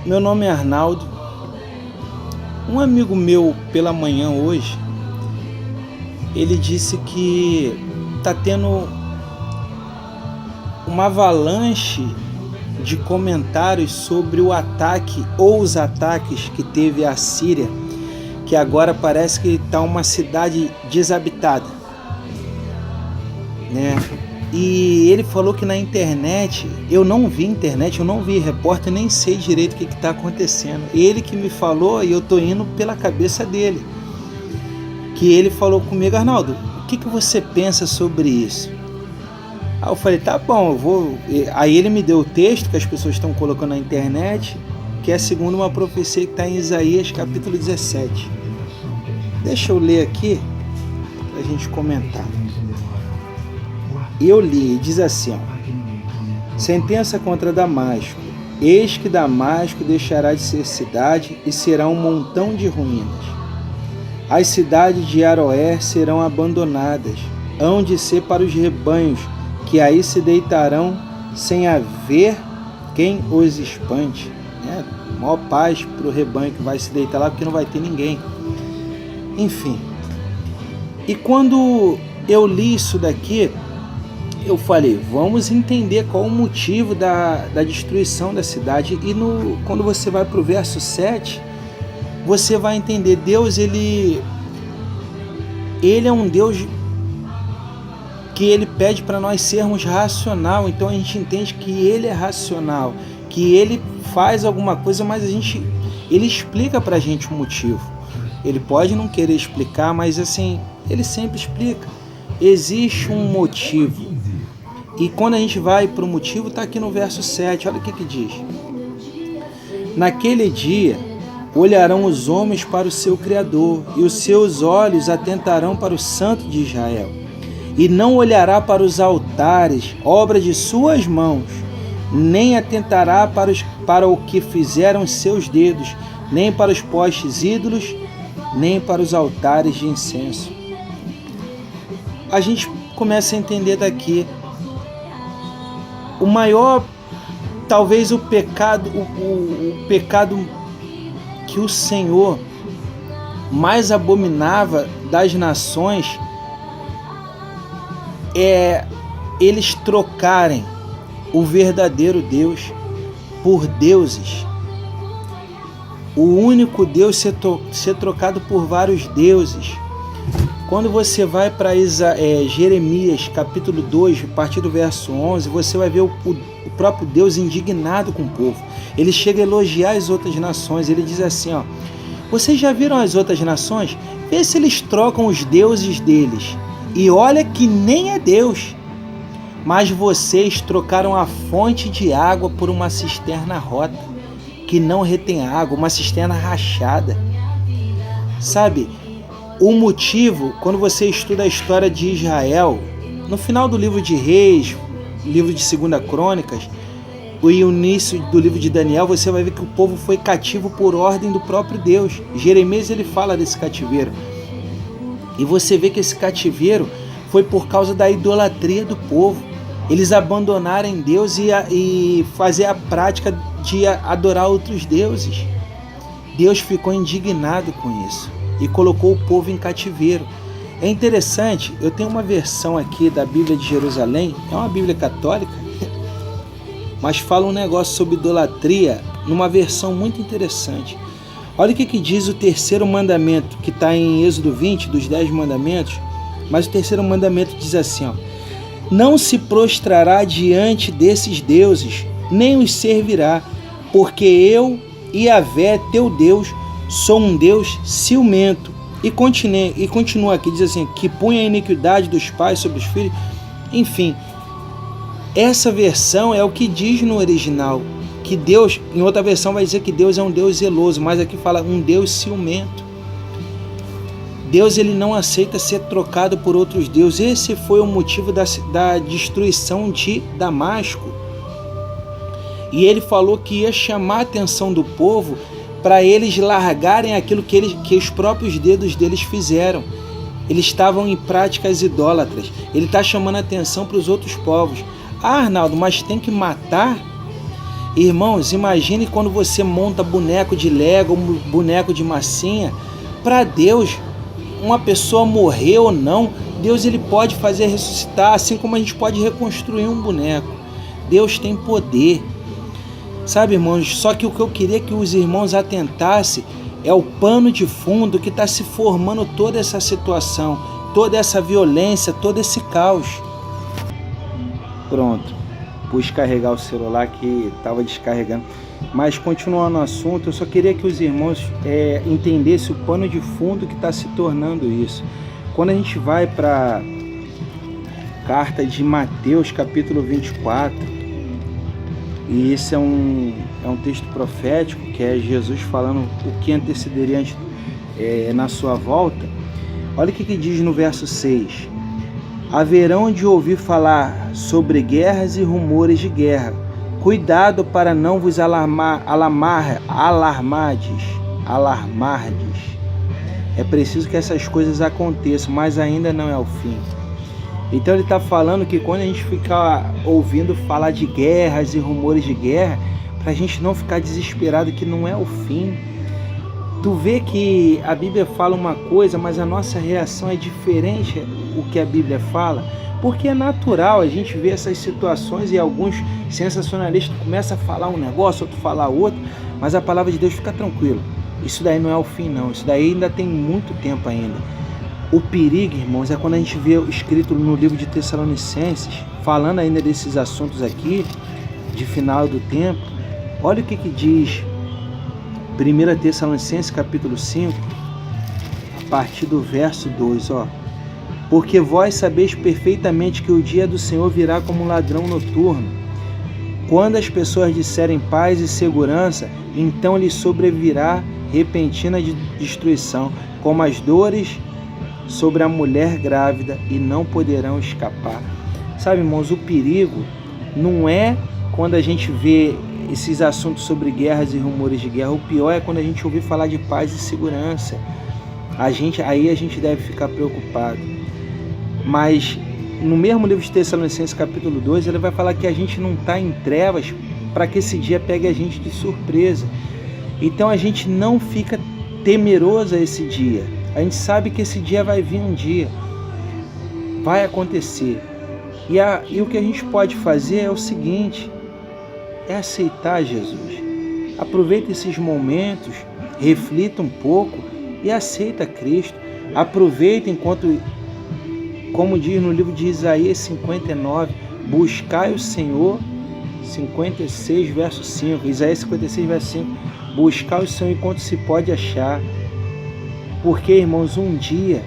Meu nome é Arnaldo. Um amigo meu, pela manhã hoje, ele disse que está tendo uma avalanche de comentários sobre o ataque ou os ataques que teve a Síria, que agora parece que está uma cidade desabitada, né? E ele falou que na internet, eu não vi repórter, nem sei direito o que está acontecendo. Ele que me falou e eu tô indo pela cabeça dele. Que ele falou comigo: Arnaldo, o que você pensa sobre isso? Aí eu falei: tá bom, eu vou. Aí ele me deu o texto que as pessoas estão colocando na internet, que é segundo uma profecia que está em Isaías capítulo 17. Deixa eu ler aqui para a gente comentar. Eu li, diz assim, ó: sentença contra Damasco. Eis que Damasco deixará de ser cidade e será um montão de ruínas. As cidades de Aroer serão abandonadas, hão de ser para os rebanhos, que aí se deitarão sem haver quem os espante. Maior paz para o rebanho que vai se deitar lá, porque não vai ter ninguém. Enfim. E quando eu li isso daqui, eu falei: vamos entender qual o motivo da destruição da cidade. E quando você vai para o verso 7, você vai entender. Deus, ele é um Deus que ele pede para nós sermos racional. Então a gente entende que ele é racional, que ele faz alguma coisa, mas ele explica para a gente o motivo. Ele pode não querer explicar, mas assim, ele sempre explica. Existe um motivo. E quando a gente vai para o motivo, está aqui no verso 7, olha o que diz. Naquele dia, olharão os homens para o seu Criador, e os seus olhos atentarão para o Santo de Israel. E não olhará para os altares, obra de suas mãos, nem atentará para o que fizeram seus dedos, nem para os postes ídolos, nem para os altares de incenso. A gente começa a entender daqui o maior, talvez o pecado que o Senhor mais abominava das nações é eles trocarem o verdadeiro Deus por deuses. O único Deus ser trocado por vários deuses. Quando você vai para Jeremias capítulo 2, a partir do verso 11, você vai ver o próprio Deus indignado com o povo. Ele chega a elogiar as outras nações. Ele diz assim, ó: vocês já viram as outras nações? Vê se eles trocam os deuses deles. E olha que nem é Deus. Mas vocês trocaram a fonte de água por uma cisterna rota, que não retém água, uma cisterna rachada. Sabe? O motivo, quando você estuda a história de Israel, no final do livro de Reis, livro de 2 Crônicas, e o início do livro de Daniel, você vai ver que o povo foi cativo por ordem do próprio Deus. Jeremias, ele fala desse cativeiro. E você vê que esse cativeiro foi por causa da idolatria do povo. Eles abandonaram Deus e fazer a prática de adorar outros deuses. Deus ficou indignado com isso e colocou o povo em cativeiro. É interessante, eu tenho uma versão aqui da Bíblia de Jerusalém, é uma Bíblia católica, mas fala um negócio sobre idolatria numa versão muito interessante. Olha o que diz o terceiro mandamento, que está em Êxodo 20, dos 10 mandamentos, mas o terceiro mandamento diz assim, ó: não se prostrará diante desses deuses, nem os servirá, porque eu, Yahvé, teu Deus, sou um Deus ciumento. E continua aqui, diz assim, que punha a iniquidade dos pais sobre os filhos. Enfim, essa versão é o que diz no original, que Deus, em outra versão vai dizer que Deus é um Deus zeloso, mas aqui fala um Deus ciumento. Deus, ele não aceita ser trocado por outros deuses. Esse foi o motivo da destruição de Damasco. E ele falou que ia chamar a atenção do povo para eles largarem aquilo que os próprios dedos deles fizeram. Eles estavam em práticas idólatras. Ele está chamando a atenção para os outros povos. Ah, Arnaldo, mas tem que matar? Irmãos, imagine quando você monta boneco de Lego, boneco de massinha. Para Deus, uma pessoa morrer ou não, Deus ele pode fazer ressuscitar, assim como a gente pode reconstruir um boneco. Deus tem poder. Sabe, irmãos, só que o que eu queria que os irmãos atentassem é o pano de fundo que está se formando toda essa situação, toda essa violência, todo esse caos. Pronto, pus carregar o celular que estava descarregando. Mas continuando o assunto, eu só queria que os irmãos entendessem o pano de fundo que está se tornando isso. Quando a gente vai para a carta de Mateus, capítulo 24, e esse é um texto profético, que é Jesus falando o que antecederia na sua volta. Olha o que diz no verso 6. Haverão de ouvir falar sobre guerras e rumores de guerra. Cuidado para não vos alarmardes. É preciso que essas coisas aconteçam, mas ainda não é o fim. Então ele está falando que quando a gente ficar ouvindo falar de guerras e rumores de guerra, para a gente não ficar desesperado que não é o fim. Tu vê que a Bíblia fala uma coisa, mas a nossa reação é diferente do que a Bíblia fala, porque é natural a gente ver essas situações e alguns sensacionalistas começam a falar um negócio, outro falar outro, mas a palavra de Deus fica tranquilo. Isso daí não é o fim não, isso daí ainda tem muito tempo ainda. O perigo, irmãos, é quando a gente vê escrito no livro de Tessalonicenses, falando ainda desses assuntos aqui, de final do tempo. Olha o que diz 1 Tessalonicenses capítulo 5, a partir do verso 2, ó. Porque vós sabeis perfeitamente que o dia do Senhor virá como um ladrão noturno. Quando as pessoas disserem paz e segurança, então lhes sobrevirá repentina destruição, como as dores sobre a mulher grávida, e não poderão escapar. Sabe, irmãos, o perigo não é quando a gente vê esses assuntos sobre guerras e rumores de guerra. O pior é quando a gente ouvir falar de paz e segurança. Aí a gente deve ficar preocupado. Mas no mesmo livro de Tessalonicenses capítulo 2, ele vai falar que a gente não está em trevas para que esse dia pegue a gente de surpresa. Então a gente não fica temeroso a esse dia. A gente sabe que esse dia vai vir um dia. Vai acontecer. E o que a gente pode fazer é o seguinte: é aceitar Jesus. Aproveita esses momentos, reflita um pouco e aceita Cristo. Aproveita enquanto, como diz no livro de Isaías 59, buscai o Senhor, 56 verso 5, Isaías 56 verso 5, buscai o Senhor enquanto se pode achar. Porque, irmãos, um dia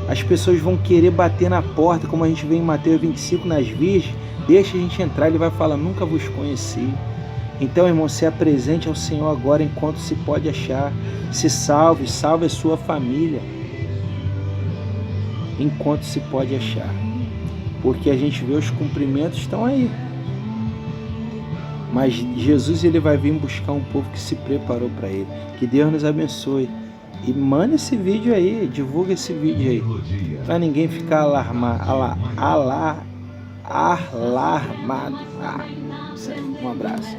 as pessoas vão querer bater na porta, como a gente vê em Mateus 25 nas virgens. Deixa a gente entrar, ele vai falar: nunca vos conheci. Então, irmão, se apresente ao Senhor agora enquanto se pode achar. Se salve a sua família enquanto se pode achar. Porque a gente vê os cumprimentos estão aí. Mas Jesus ele vai vir buscar um povo que se preparou para ele. Que Deus nos abençoe. E manda esse vídeo aí, divulga esse vídeo aí. Para ninguém ficar alarmado. Isso aí, um abraço.